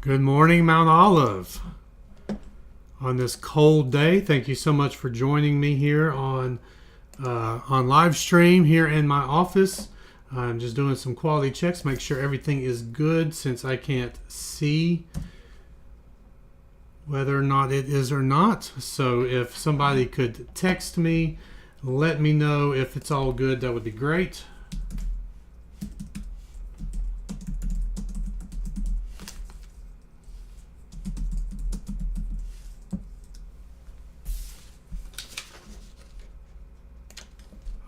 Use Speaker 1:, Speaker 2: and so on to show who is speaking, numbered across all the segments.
Speaker 1: Good morning, Mount Olive. On this cold day, thank you so much for joining me here on live stream here in my office. I'm just doing some quality checks, make sure everything is good since I can't see whether or not it is or not. So if somebody could text me, let me know if it's all good, that would be great.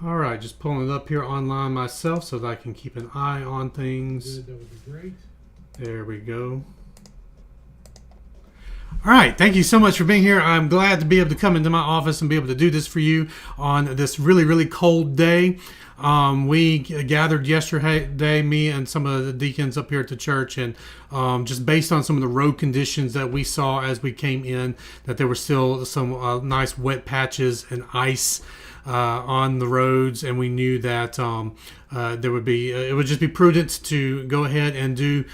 Speaker 1: All right, just pulling it up here online myself so that I can keep an eye on things. Good, that would be great. There we go. All right, thank you so much for being here. I'm glad to be able to come into my office and be able to do this for you on this really, really cold day. We gathered yesterday, me and some of the deacons up here at the church, and just based on some of the road conditions that we saw as we came in, that there were still some nice wet patches and ice on the roads, and we knew that there would be it would just be prudent to go ahead and do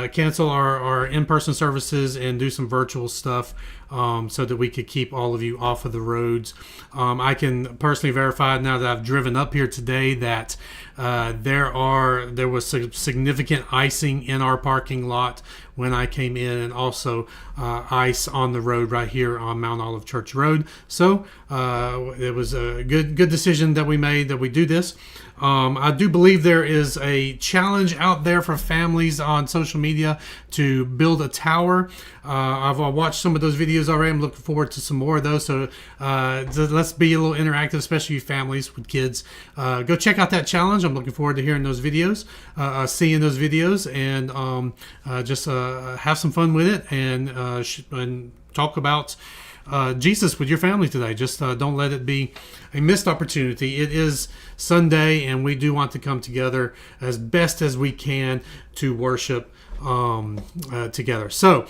Speaker 1: cancel our in-person services and do some virtual stuff so that we could keep all of you off of the roads. I can personally verify now that I've driven up here today that there was significant icing in our parking lot when I came in, and also ice on the road right here on Mount Olive Church Road. So it was a good decision that we made that we do this. I do believe there is a challenge out there for families on social media to build a tower. I've watched some of those videos already. I'm looking forward to some more of those. So let's be a little interactive, especially you families with kids. Go check out that challenge. I'm looking forward to hearing those videos, seeing those videos, and just have some fun with it and talk about Jesus with your family today. Just don't let it be a missed opportunity. It is Sunday, and we do want to come together as best as we can to worship together. So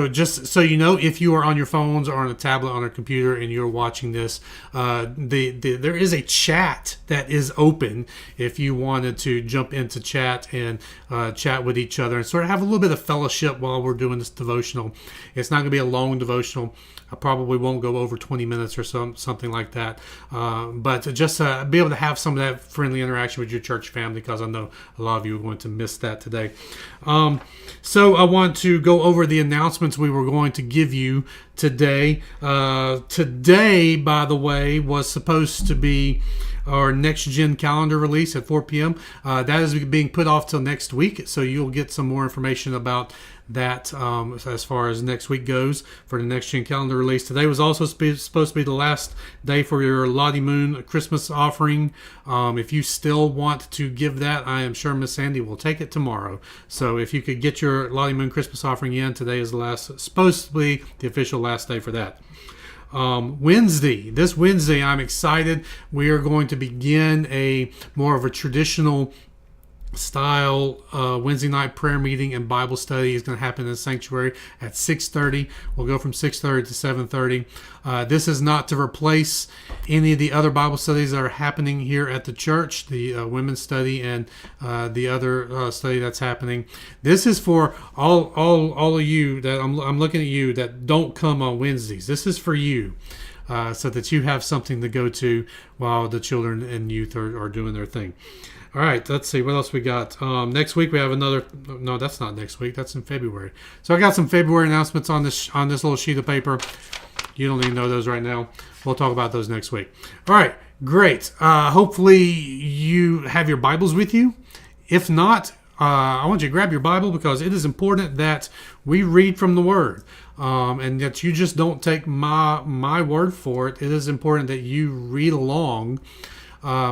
Speaker 1: just so you know, if you are on your phones or on a tablet, on a computer, and you're watching this, there is a chat that is open if you wanted to jump into chat and chat with each other and sort of have a little bit of fellowship while we're doing this devotional. It's not going to be a long devotional. I probably won't go over 20 minutes or something like that. But just be able to have some of that friendly interaction with your church family, because I know a lot of you are going to miss that today. So I want to go over the announcements we were going to give you today. Today, by the way, was supposed to be our next gen calendar release at 4 p.m. That is being put off till next week, so you'll get some more information about that as far as next week goes for the next gen calendar release. Today was also supposed to be the last day for your Lottie Moon Christmas offering. If you still want to give that, I am sure Miss Sandy will take it tomorrow. So if you could get your Lottie Moon Christmas offering in, today is supposed to be the official last day for that. This Wednesday, I'm excited. We are going to begin a more of a traditional style Wednesday night prayer meeting and Bible study. Is going to happen in the sanctuary at 6:30. We'll go from 6:30 to 7:30. This is not to replace any of the other Bible studies that are happening here at the church, the women's study and the other study that's happening. This is for all of you that I'm looking at you that don't come on Wednesdays. This is for you. So that you have something to go to while the children and youth are doing their thing. All right, let's see what else we got. Next week we have another. No, that's not next week. That's in February. So I got some February announcements on this little sheet of paper. You don't even know those right now. We'll talk about those next week. All right, great. Hopefully you have your Bibles with you. If not, I want you to grab your Bible, because it is important that we read from the Word. And that you just don't take my word for it. It is important that you read along,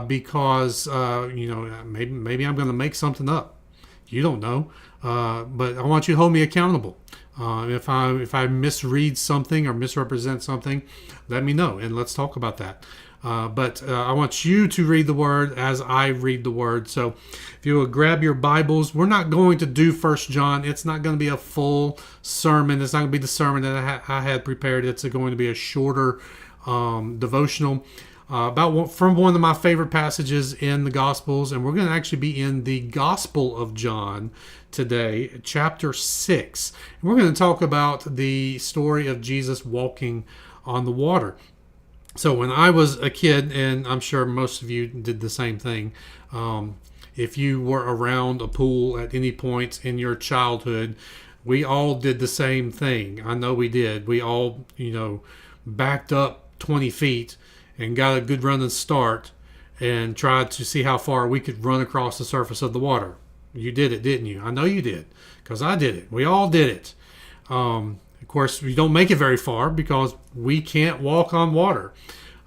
Speaker 1: because maybe I'm going to make something up. You don't know, but I want you to hold me accountable. If I misread something or misrepresent something, let me know and let's talk about that. But I want you to read the Word as I read the Word. So if you will grab your Bibles, we're not going to do 1 John. It's not going to be a full sermon. It's not going to be the sermon that I had prepared. It's going to be a shorter devotional. from one of my favorite passages in the Gospels, and we're going to actually be in the Gospel of John today, chapter 6. And we're going to talk about the story of Jesus walking on the water. So when I was a kid, and I'm sure most of you did the same thing, if you were around a pool at any point in your childhood, we all did the same thing. I know we did. We all, backed up 20 feet and got a good running start and tried to see how far we could run across the surface of the water. You did it, didn't you? I know you did, because I did it. We all did it. Of course, we don't make it very far because we can't walk on water.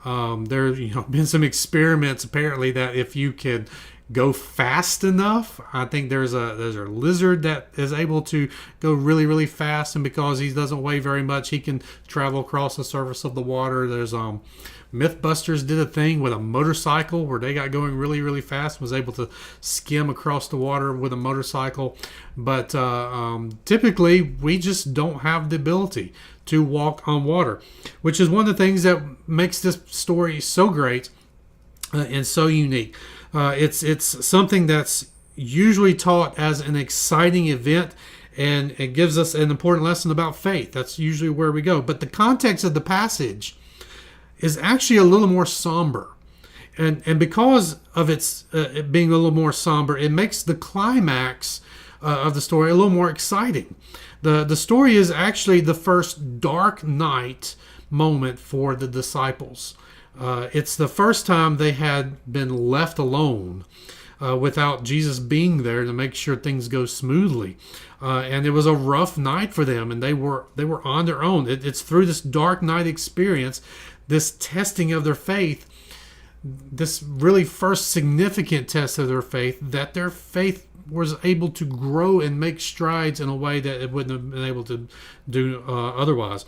Speaker 1: There's been some experiments apparently that if you can go fast enough, I think there's a lizard that is able to go really, really fast, and because he doesn't weigh very much, he can travel across the surface of the water. There's Mythbusters did a thing with a motorcycle where they got going really, really fast and was able to skim across the water with a motorcycle. But typically, we just don't have the ability to walk on water, which is one of the things that makes this story so great and so unique. It's something that's usually taught as an exciting event, and it gives us an important lesson about faith. That's usually where we go. But the context of the passage is actually a little more somber. And because of it being a little more somber, it makes the climax of the story a little more exciting. The story is actually the first dark night moment for the disciples. It's the first time they had been left alone without Jesus being there to make sure things go smoothly. And it was a rough night for them, and they were on their own. It's through this dark night experience, this testing of their faith, this really first significant test of their faith, that their faith was able to grow and make strides in a way that it wouldn't have been able to do otherwise.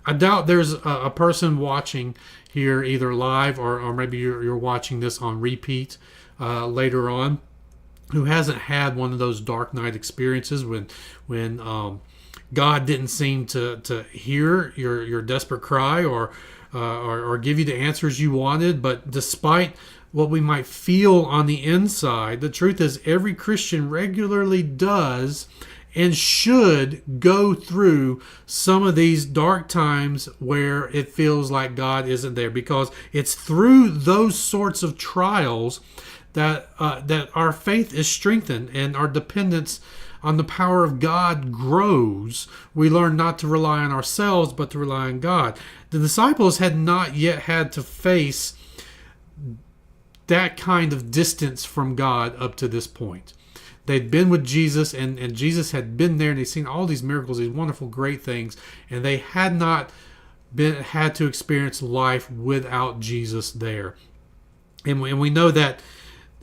Speaker 1: I doubt there's a person watching here either live or maybe you're watching this on repeat later on who hasn't had one of those dark night experiences when God didn't seem to hear your desperate cry or give you the answers you wanted. But despite what we might feel on the inside, the truth is every Christian regularly does and should go through some of these dark times where it feels like God isn't there, because it's through those sorts of trials that our faith is strengthened and our dependence on the power of God grows. We learn not to rely on ourselves, but to rely on God. The disciples had not yet had to face that kind of distance from God up to this point. They'd been with Jesus, and Jesus had been there, and they'd seen all these miracles, these wonderful, great things, and they had not had to experience life without Jesus there. And we know that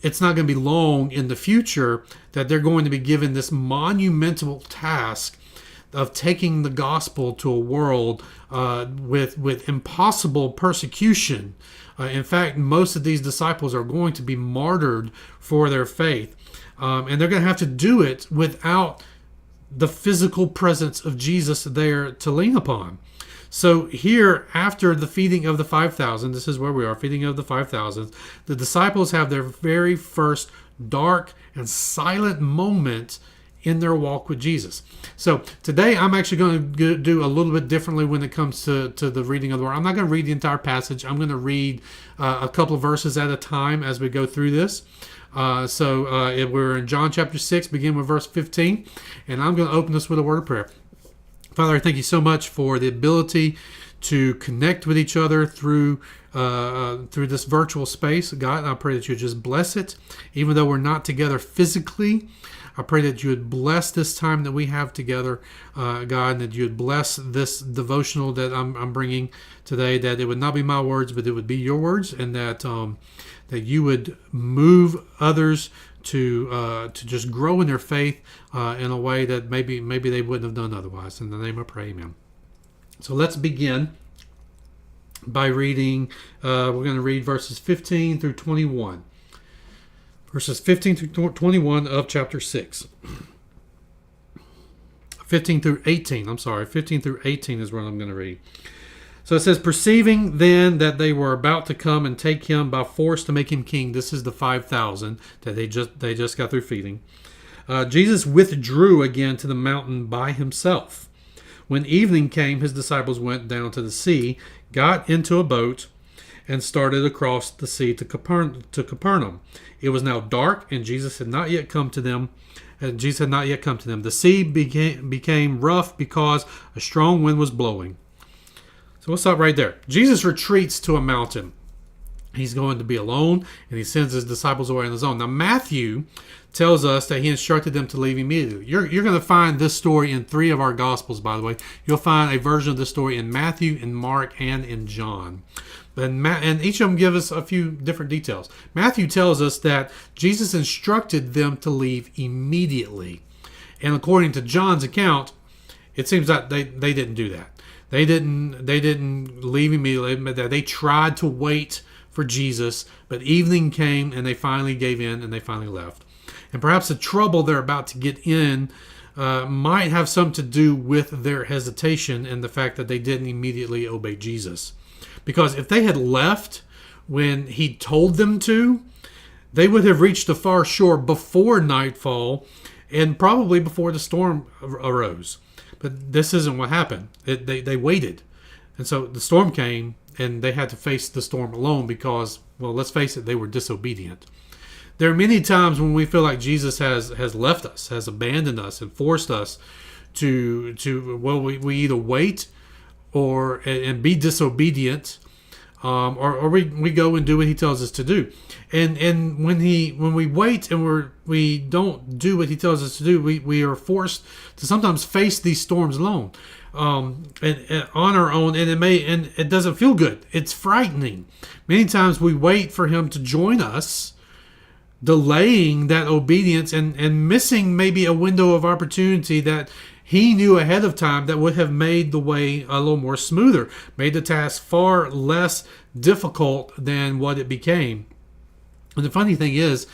Speaker 1: it's not going to be long in the future that they're going to be given this monumental task of taking the gospel to a world with impossible persecution. In fact, most of these disciples are going to be martyred for their faith. And they're going to have to do it without the physical presence of Jesus there to lean upon. So here, after the feeding of the 5,000, this is where we are, feeding of the 5,000, the disciples have their very first dark and silent moment in their walk with Jesus. So today I'm actually going to do a little bit differently when it comes to the reading of the Word. I'm not going to read the entire passage. I'm going to read a couple of verses at a time as we go through this. We're in John chapter 6, begin with verse 15, and I'm going to open this with a word of prayer. Father, I thank you so much for the ability to connect with each other through this virtual space. God, I pray that you just bless it, even though we're not together physically. I pray that you would bless this time that we have together, God, and that you would bless this devotional that I'm bringing today, that it would not be my words, but it would be your words, and that you would move others to just grow in their faith in a way that maybe they wouldn't have done otherwise. In the name I pray, amen. So let's begin by reading. We're going to read verses 15 through 21. Verses 15 through 21 of chapter 6. 15 through 18 is what I'm going to read. So it says, perceiving then that they were about to come and take him by force to make him king. This is the 5,000 that they just got through feeding. Jesus withdrew again to the mountain by himself. When evening came, his disciples went down to the sea, got into a boat, and started across the sea to Capernaum. It was now dark, and Jesus had not yet come to them. The sea became rough because a strong wind was blowing. So we'll stop right there. Jesus retreats to a mountain. He's going to be alone, and he sends his disciples away on his own. Now, Matthew tells us that he instructed them to leave immediately. You're going to find this story in 3 of our Gospels, by the way. You'll find a version of this story in Matthew, in Mark, and in John. And each of them give us a few different details. Matthew tells us that Jesus instructed them to leave immediately. And according to John's account, it seems that they didn't do that. They didn't leave immediately. They tried to wait for Jesus, but evening came and they finally gave in and they finally left. And perhaps the trouble they're about to get in might have something to do with their hesitation and the fact that they didn't immediately obey Jesus. Because if they had left when he told them to, they would have reached the far shore before nightfall and probably before the storm arose. But this isn't what happened. They waited. And so the storm came and they had to face the storm alone because, well, let's face it, they were disobedient. There are many times when we feel like Jesus has left us, has abandoned us, and forced us to we either wait and be disobedient, or we go and do what he tells us to do. And when we wait and we don't do what he tells us to do, we are forced to sometimes face these storms alone, and on our own, and it doesn't feel good. It's frightening. Many times we wait for him to join us, delaying that obedience and missing maybe a window of opportunity that he knew ahead of time that would have made the way a little more smoother, made the task far less difficult than what it became. And the funny thing is,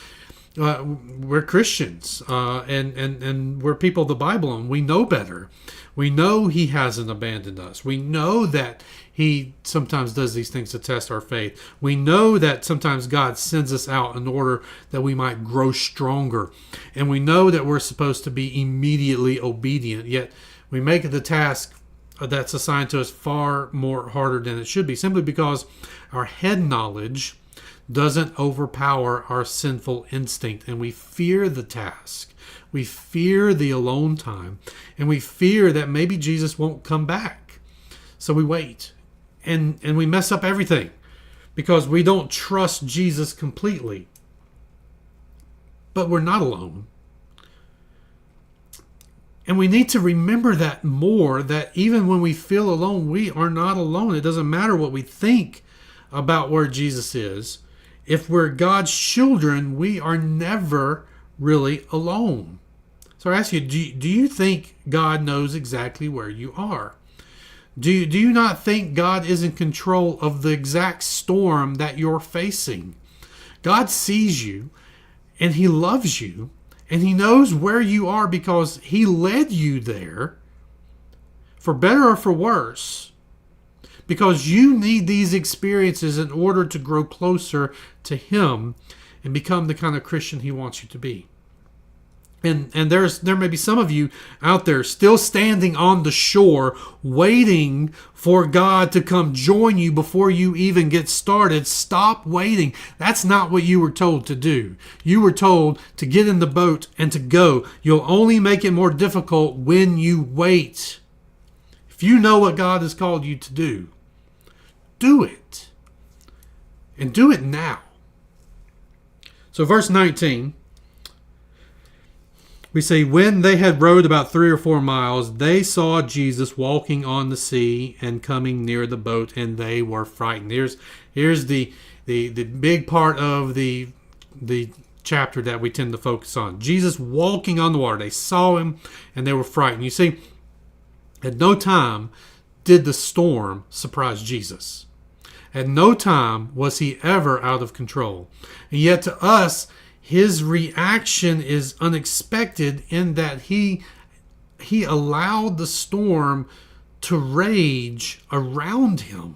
Speaker 1: we're Christians, and we're people of the Bible, and we know better. We know he hasn't abandoned us. We know that he sometimes does these things to test our faith. We know that sometimes God sends us out in order that we might grow stronger. And we know that we're supposed to be immediately obedient, yet we make the task that's assigned to us far more harder than it should be, simply because our head knowledge doesn't overpower our sinful instinct, and we fear the task. We fear the alone time, and we fear that maybe Jesus won't come back. So we wait, and we mess up everything because we don't trust Jesus completely. But we're not alone. And we need to remember that more, that even when we feel alone, we are not alone. It doesn't matter what we think about where Jesus is. If we're God's children, we are never really alone. So I ask you, do you think God knows exactly where you are? Do you not think God is in control of the exact storm that you're facing? God sees you, and he loves you, and he knows where you are because he led you there, for better or for worse, because you need these experiences in order to grow closer to him and become the kind of Christian he wants you to be. And there may be some of you out there still standing on the shore waiting for God to come join you before you even get started. Stop waiting. That's not what you were told to do. You were told to get in the boat and to go. You'll only make it more difficult when you wait. If you know what God has called you to do it. And do it now. So verse 19, we say, when they had rowed about 3 or 4 miles, they saw Jesus walking on the sea and coming near the boat, and they were frightened. Here's the big part of the chapter that we tend to focus on. Jesus walking on the water. They saw him and they were frightened. You see, at no time did the storm surprise Jesus. At no time was he ever out of control. And yet to us, his reaction is unexpected in that he allowed the storm to rage around him,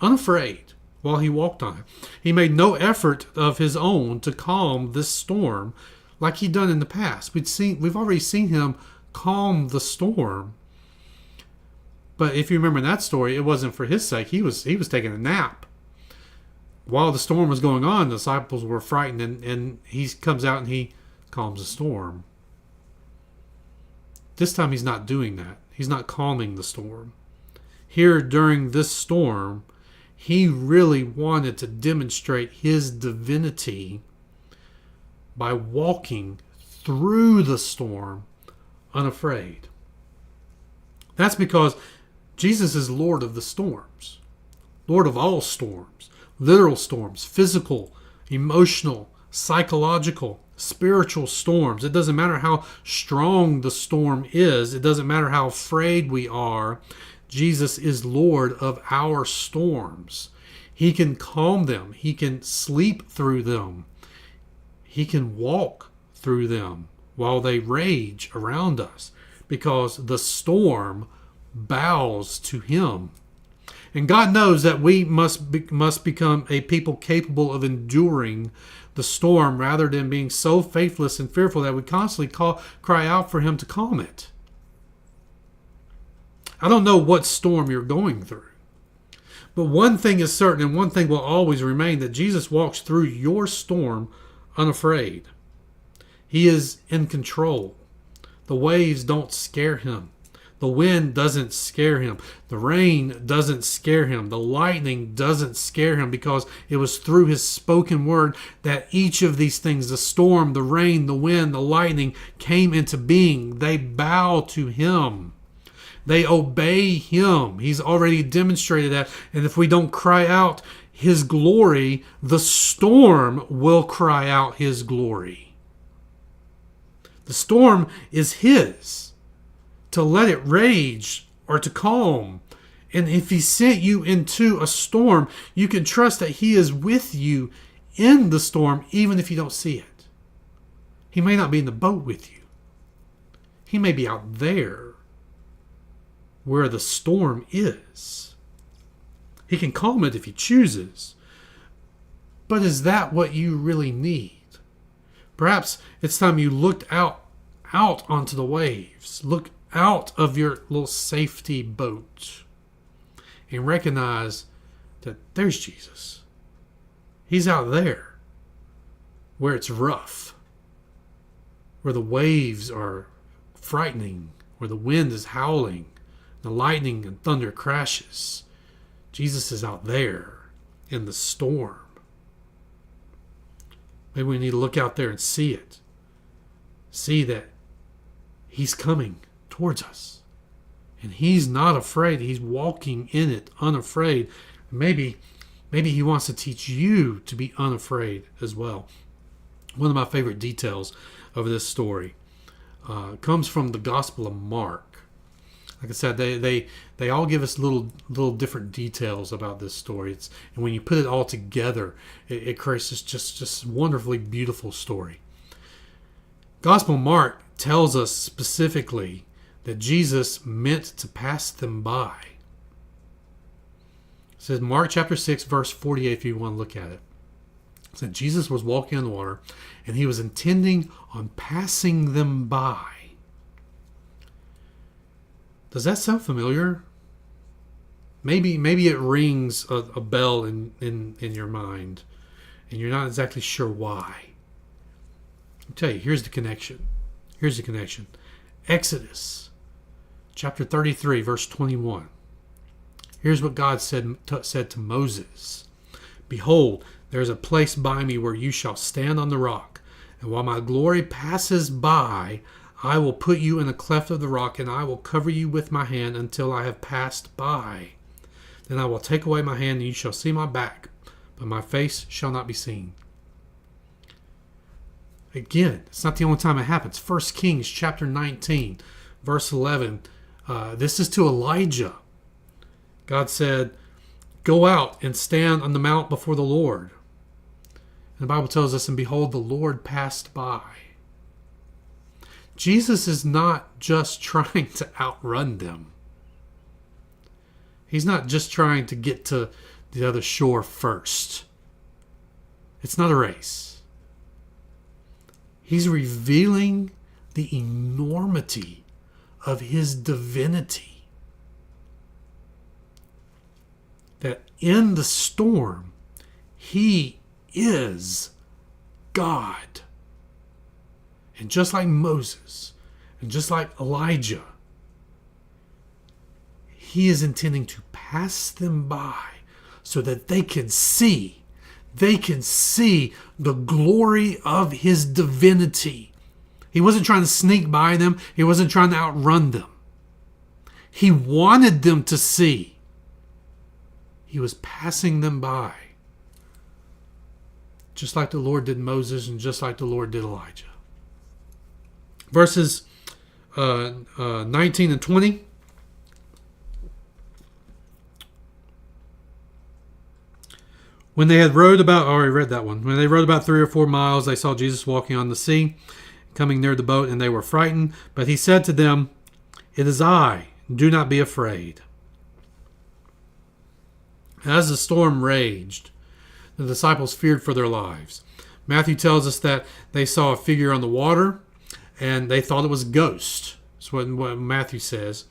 Speaker 1: unafraid, while he walked on it. He made no effort of his own to calm this storm like he'd done in the past. We've already seen him calm the storm. But if you remember in that story, it wasn't for his sake. He was taking a nap. While the storm was going on, the disciples were frightened, and he comes out and he calms the storm. This time he's not doing that. He's not calming the storm. Here during this storm, he really wanted to demonstrate his divinity by walking through the storm unafraid. That's because Jesus is Lord of the storms, Lord of all storms, literal storms, physical, emotional, psychological, spiritual storms. It doesn't matter how strong the storm is. It doesn't matter how afraid we are. Jesus is Lord of our storms. He can calm them. He can sleep through them. He can walk through them while they rage around us, because the storm bows to him. And God knows that we must become a people capable of enduring the storm rather than being so faithless and fearful that we constantly cry out for him to calm it. I don't know what storm you're going through, but one thing is certain, and one thing will always remain, that Jesus walks through your storm unafraid. He is in control. The waves don't scare him. The wind doesn't scare him. The rain doesn't scare him. The lightning doesn't scare him, because it was through his spoken word that each of these things, the storm, the rain, the wind, the lightning, came into being. They bow to him. They obey him. He's already demonstrated that. And if we don't cry out his glory, the storm will cry out his glory. The storm is his, to let it rage or to calm. And if he sent you into a storm, you can trust that he is with you in the storm, even if you don't see it. He may not be in the boat with you. He may be out there where the storm is. He can calm it if he chooses. But is that what you really need? Perhaps it's time you looked out onto the waves. Look out of your little safety boat and recognize that there's Jesus. He's out there where it's rough, where the waves are frightening, where the wind is howling, the lightning and thunder crashes. Jesus is out there in the storm. Maybe we need to look out there and see it. See that he's coming towards us. And he's not afraid. He's walking in it unafraid. Maybe he wants to teach you to be unafraid as well. One of my favorite details of this story comes from the Gospel of Mark. Like I said, they all give us little different details about this story. And when you put it all together, it creates this just wonderfully beautiful story. Gospel Mark tells us specifically that Jesus meant to pass them by. It says Mark chapter 6, verse 48, if you want to look at it. It said Jesus was walking on the water, and he was intending on passing them by. Does that sound familiar? Maybe it rings a bell in your mind, and you're not exactly sure why. I'll tell you, here's the connection. Exodus chapter 33, verse 21. Here's what God said to Moses. Behold, there is a place by me where you shall stand on the rock, and while my glory passes by, I will put you in a cleft of the rock, and I will cover you with my hand until I have passed by. Then I will take away my hand, and you shall see my back, but my face shall not be seen. Again, it's not the only time it happens. 1 Kings chapter 19, verse 11. This is to Elijah. God said, go out and stand on the mount before the Lord. And the Bible tells us, and behold, the Lord passed by. Jesus is not just trying to outrun them. He's not just trying to get to the other shore first. It's not a race. He's revealing the enormity of his divinity. That in the storm, he is God. And just like Moses, and just like Elijah, he is intending to pass them by so that they can see the glory of his divinity. He wasn't trying to sneak by them. He wasn't trying to outrun them. He wanted them to see. He was passing them by. Just like the Lord did Moses and just like the Lord did Elijah. Verses 19 and 20. When they had rowed about, I already read that one. When they rowed about 3 or 4 miles, they saw Jesus walking on the sea, coming near the boat, and they were frightened. But he said to them, "It is I, do not be afraid." As the storm raged, the disciples feared for their lives. Matthew tells us that they saw a figure on the water, and they thought it was a ghost. That's what Matthew says.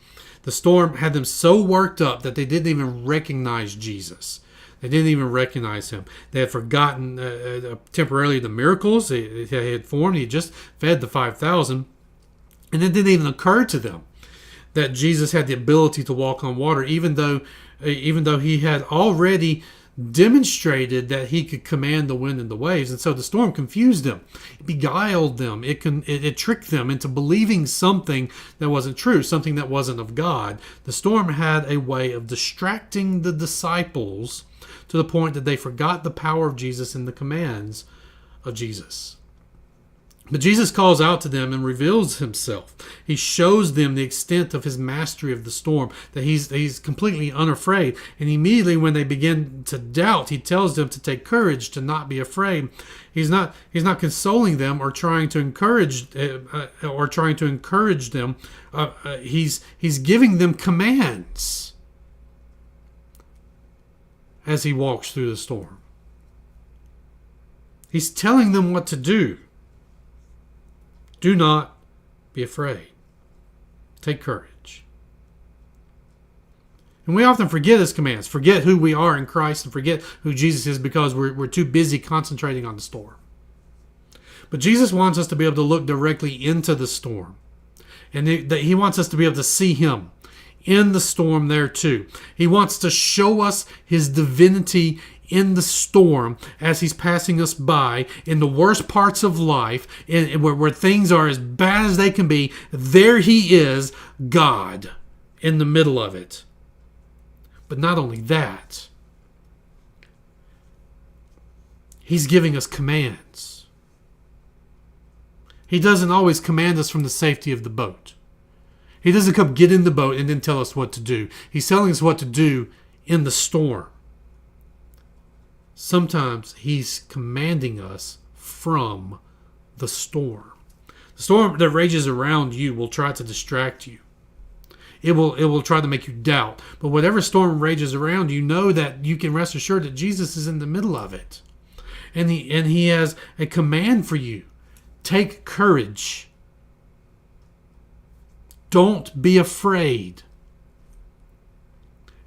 Speaker 1: The storm had them so worked up that they didn't even recognize Jesus. They didn't even recognize him. They had forgotten temporarily the miracles they had formed. He had just fed the 5,000. And it didn't even occur to them that Jesus had the ability to walk on water, even though he had already demonstrated that he could command the wind and the waves. And so the storm confused them. It beguiled them. It tricked them into believing something that wasn't true, something that wasn't of God. The storm had a way of distracting the disciples to the point that they forgot the power of Jesus and the commands of Jesus. But Jesus calls out to them and reveals himself. He shows them the extent of his mastery of the storm, that he's completely unafraid. And immediately when they begin to doubt, he tells them to take courage, to not be afraid. He's not consoling them or trying to encourage them. He's giving them commands as he walks through the storm. He's telling them what to do. Do not be afraid. Take courage. And we often forget his commands, forget who we are in Christ, and forget who Jesus is because we're too busy concentrating on the storm. But Jesus wants us to be able to look directly into the storm. And he wants us to be able to see him in the storm there too. He wants to show us his divinity in the storm as he's passing us by in the worst parts of life, where things are as bad as they can be. There he is, God, in the middle of it. But not only that, he's giving us commands. He doesn't always command us from the safety of the boat. He doesn't come get in the boat and then tell us what to do. He's telling us what to do in the storm. Sometimes he's commanding us from the storm. The storm that rages around you will try to distract you. It will try to make you doubt. But whatever storm rages around you, know that you can rest assured that Jesus is in the middle of it. And he has a command for you. Take courage. Don't be afraid.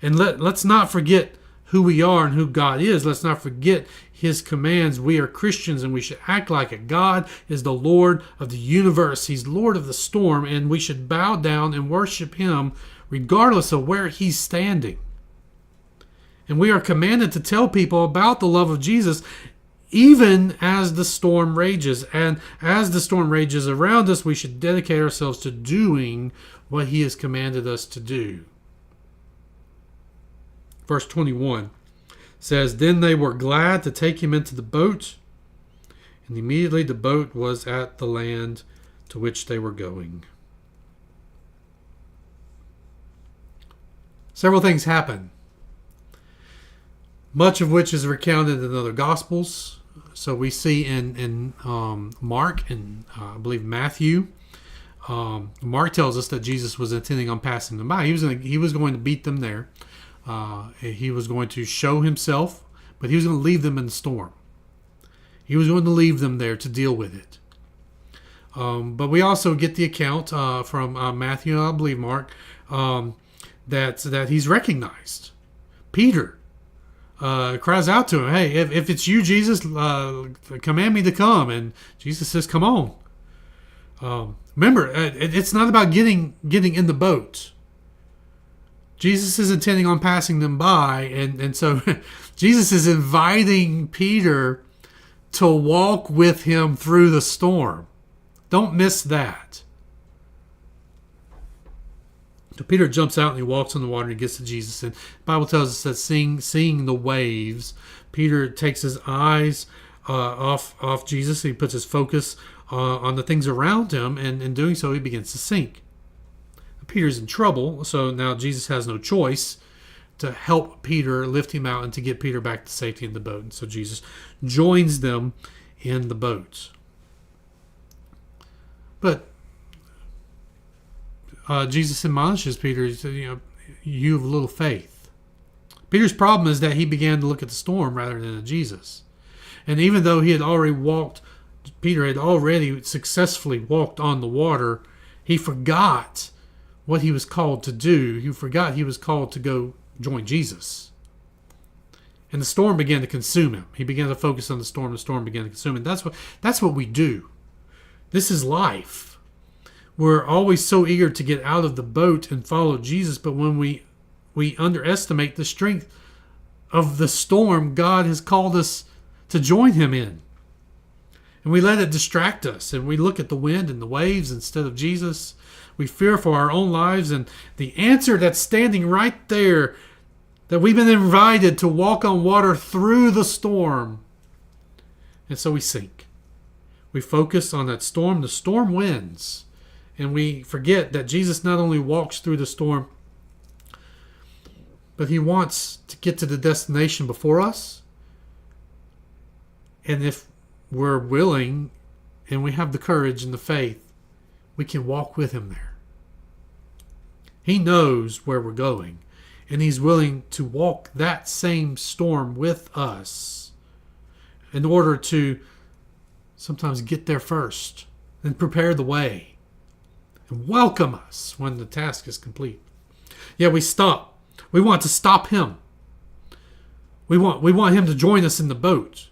Speaker 1: And let's not forget who we are and who God is. Let's not forget his commands. We are Christians and we should act like it. God is the Lord of the universe. He's Lord of the storm, and we should bow down and worship him regardless of where he's standing. And we are commanded to tell people about the love of Jesus even as the storm rages. And as the storm rages around us, we should dedicate ourselves to doing what he has commanded us to do. Verse 21 says, "Then they were glad to take him into the boat, and immediately the boat was at the land to which they were going." Several things happen, much of which is recounted in other Gospels. So we see in Mark and I believe Matthew, Mark tells us that Jesus was intending on passing them by. He was going to beat them there. He was going to show himself, but he was going to leave them in the storm. He was going to leave them there to deal with it. But we also get the account from Matthew, I believe Mark, that he's recognized. Peter cries out to him, "Hey, if it's you, Jesus, command me to come." And Jesus says, "Come on." Remember, it's not about getting in the boat. Jesus is intending on passing them by, and so Jesus is inviting Peter to walk with him through the storm. Don't miss that. So Peter jumps out and he walks on the water and he gets to Jesus. And the Bible tells us that seeing the waves, Peter takes his eyes off Jesus. He puts his focus on the things around him, and in doing so, he begins to sink. Peter's in trouble, so now Jesus has no choice to help Peter, lift him out, and to get Peter back to safety in the boat. And so Jesus joins them in the boat. But Jesus admonishes Peter, he said, you have little faith. Peter's problem is that he began to look at the storm rather than at Jesus. And even though Peter had already successfully walked on the water, he forgot what he was called to do. He forgot he was called to go join Jesus. And the storm began to consume him. He began to focus on the storm. The storm began to consume him. That's what we do. This is life. We're always so eager to get out of the boat and follow Jesus, but when we underestimate the strength of the storm God has called us to join him in. And we let it distract us, and we look at the wind and the waves instead of Jesus. We fear for our own lives, and the answer that's standing right there, that we've been invited to walk on water through the storm. And so we sink. We focus on that storm. The storm wins. And we forget that Jesus not only walks through the storm, but he wants to get to the destination before us. And if we're willing and we have the courage and the faith, we can walk with him there. He knows where we're going, and he's willing to walk that same storm with us in order to sometimes get there first and prepare the way and welcome us when the task is complete. Yeah, we stop. We want to stop him. We want him to join us in the boat.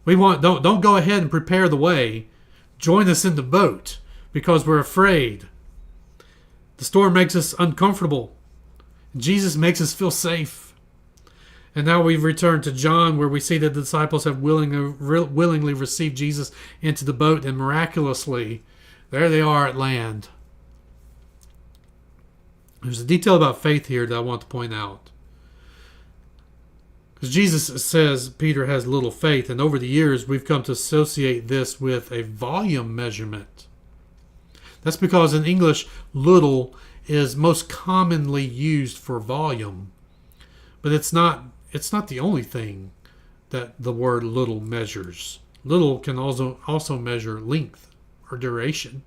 Speaker 1: Don't go ahead and prepare the way. Join us in the boat because we're afraid. The storm makes us uncomfortable. Jesus makes us feel safe. And now we've returned to John, where we see that the disciples have willingly received Jesus into the boat, and miraculously, there they are at land. There's a detail about faith here that I want to point out. Because Jesus says Peter has little faith, and over the years we've come to associate this with a volume measurement. That's because in English, little is most commonly used for volume. But it's not the only thing that the word little measures. Little can also measure length or duration.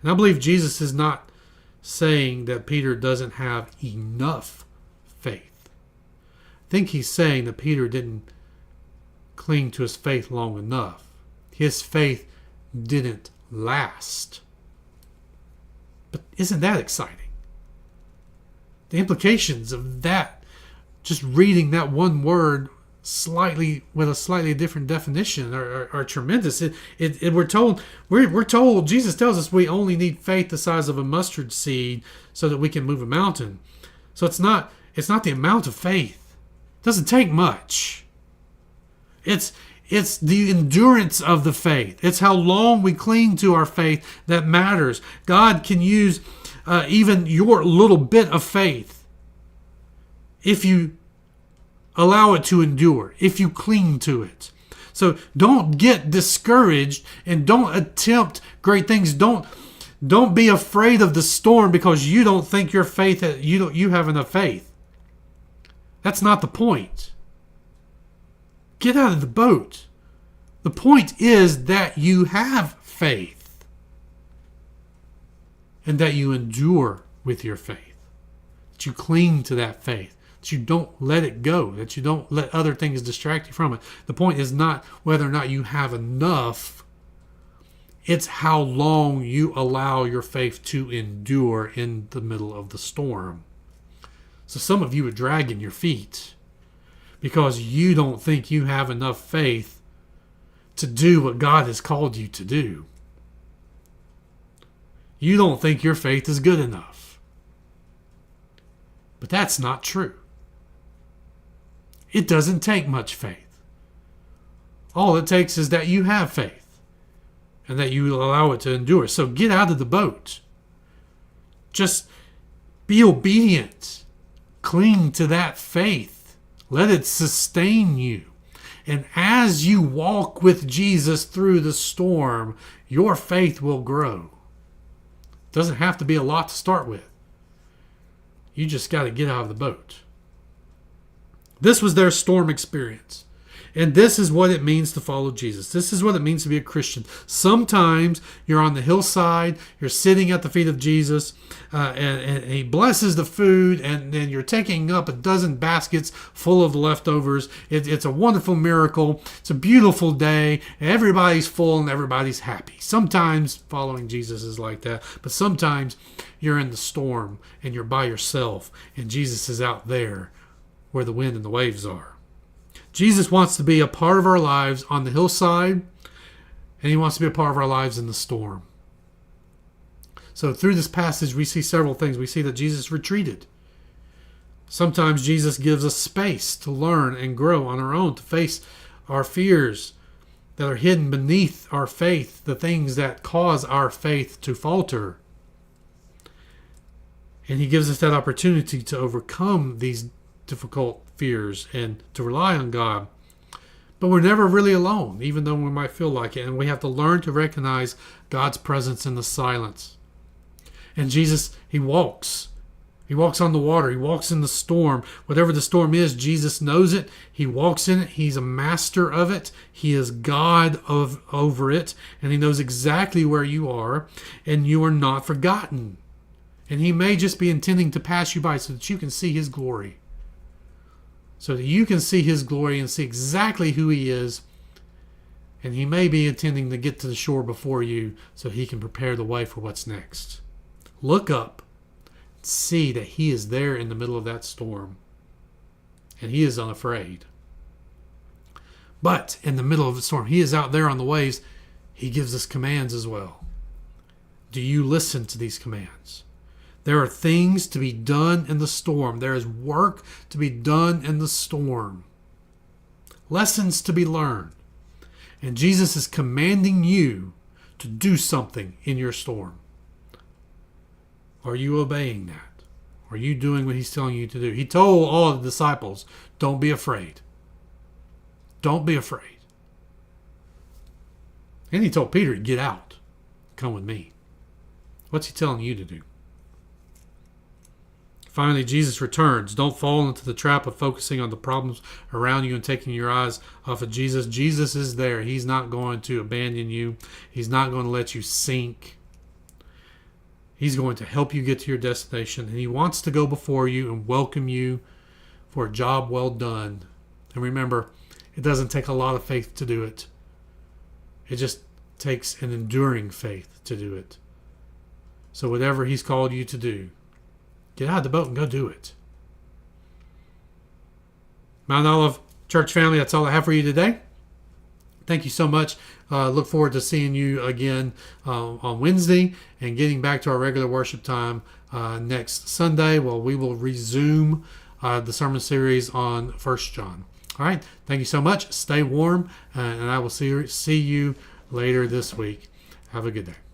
Speaker 1: And I believe Jesus is not saying that Peter doesn't have enough faith. I think he's saying that Peter didn't cling to his faith long enough. His faith didn't last. But isn't that exciting? The implications of that, just reading that one word with a slightly different definition are tremendous. We're told, Jesus tells us we only need faith the size of a mustard seed so that we can move a mountain. So it's not the amount of faith. It doesn't take much. It's the endurance of the faith. It's how long we cling to our faith that matters. God can use even your little bit of faith if you allow it to endure, if you cling to it. So don't get discouraged and don't attempt great things. Don't be afraid of the storm because you don't think you have enough faith. That's not the point. Get out of the boat. The point is that you have faith and that you endure with your faith. That that you cling to that faith, that you don't let it go, that you don't let other things distract you from it. The point is not whether or not you have enough. It's how long you allow your faith to endure in the middle of the storm. So some of you are dragging your feet because you don't think you have enough faith to do what God has called you to do. You don't think your faith is good enough. But that's not true. It doesn't take much faith. All it takes is that you have faith and that you allow it to endure. So get out of the boat. Just be obedient. Cling to that faith. Let it sustain you. And as you walk with Jesus through the storm, your faith will grow. It doesn't have to be a lot to start with. You just got to get out of the boat. This was their storm experience. And this is what it means to follow Jesus. This is what it means to be a Christian. Sometimes you're on the hillside, you're sitting at the feet of Jesus, and he blesses the food, and then you're taking up a dozen baskets full of the leftovers. It's a wonderful miracle. It's a beautiful day. Everybody's full and everybody's happy. Sometimes following Jesus is like that, but sometimes you're in the storm and you're by yourself, and Jesus is out there where the wind and the waves are. Jesus wants to be a part of our lives on the hillside, and he wants to be a part of our lives in the storm. So through this passage, we see several things. We see that Jesus retreated. Sometimes Jesus gives us space to learn and grow on our own, to face our fears that are hidden beneath our faith, the things that cause our faith to falter. And he gives us that opportunity to overcome these difficult fears and to rely on God. But we're never really alone, even though we might feel like it. And we have to learn to recognize God's presence in the silence. And Jesus, he walks. He walks on the water. He walks in the storm. Whatever the storm is, Jesus knows it. He walks in it. He's a master of it. He is God over it. And he knows exactly where you are. And you are not forgotten. And he may just be intending to pass you by so that you can see his glory. So that you can see his glory and see exactly who he is. And he may be intending to get to the shore before you so he can prepare the way for what's next. Look up. See that he is there in the middle of that storm. And he is unafraid. But in the middle of the storm, he is out there on the waves. He gives us commands as well. Do you listen to these commands? There are things to be done in the storm. There is work to be done in the storm. Lessons to be learned. And Jesus is commanding you to do something in your storm. Are you obeying that? Are you doing what he's telling you to do? He told all the disciples, don't be afraid. Don't be afraid. And he told Peter, get out. Come with me. What's he telling you to do? Finally, Jesus returns. Don't fall into the trap of focusing on the problems around you and taking your eyes off of Jesus. Jesus is there. He's not going to abandon you. He's not going to let you sink. He's going to help you get to your destination. And he wants to go before you and welcome you for a job well done. And remember, it doesn't take a lot of faith to do it. It just takes an enduring faith to do it. So whatever he's called you to do, get out of the boat and go do it. Mount Olive Church family, that's all I have for you today. Thank you so much. Look forward to seeing you again on Wednesday and getting back to our regular worship time next Sunday. Well, we will resume the sermon series on 1 John. All right. Thank you so much. Stay warm, and I will see you later this week. Have a good day.